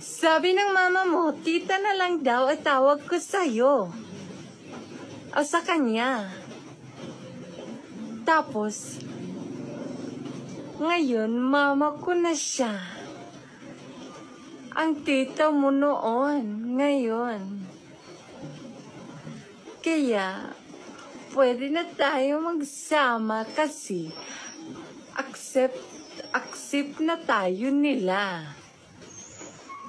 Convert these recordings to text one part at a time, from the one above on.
Sabi ng mama mo, tita na lang daw ay tawag ko sa'yo. O sa kanya. Tapos, ngayon, mama ko na siya. Ang tita mo noon, ngayon. Kaya, pwede na tayo magsama kasi accept na tayo nila.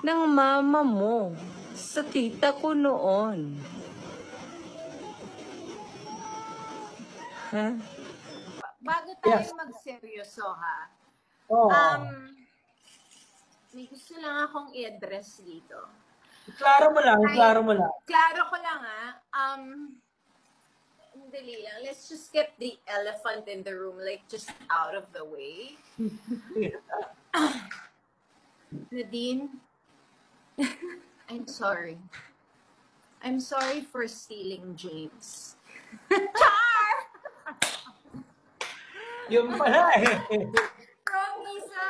Ng mama mo sa tita ko noon. Huh? Bago tayo magseryoso ha, may gusto lang akong i-address dito. Klaro mo lang. Klaro ko lang ha, dali lang. Let's just get the elephant in the room, like just out of the way. Nadine, I'm sorry. I'm sorry for stealing James. Char! Yung pala eh. Wrong Isa!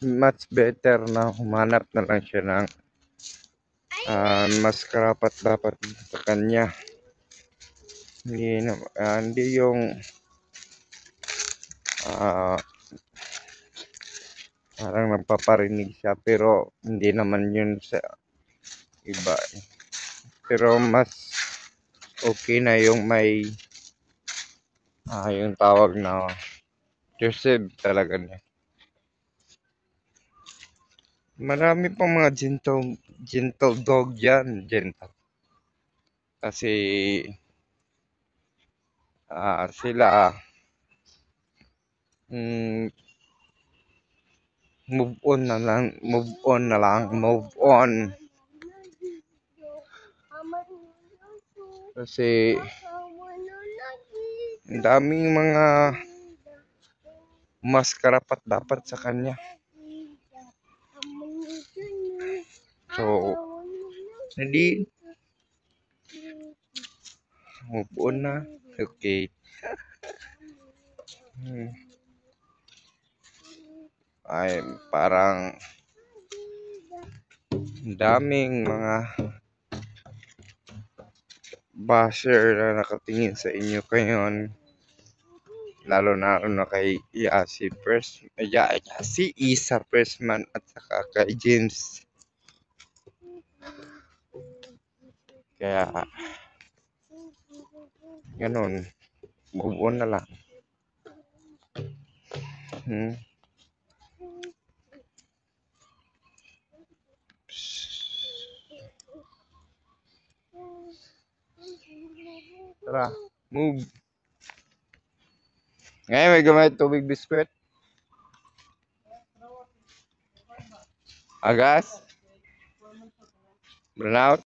Much better na humanap na lang siya ng mas karapat dapat sa kanya. Hindi yung parang nagpaparinig siya pero hindi naman yun sa iba. Pero mas okay na yung may yung tawag na Joseph talaga niya. Marami pang mga gentle dog dyan, gentle. Kasi sila move on. Kasi ang daming mga mas karapat dapat sa kanya. So, hindi move on na. Okay. Ay, parang daming mga basher na nakatingin sa inyo ngayon. Lalo na kay si Isa Pressman at saka kay James. Kaya ganun, move on na lang. Tara, move. Ngayon may gamay tubig biskwit. Agas. Burnout.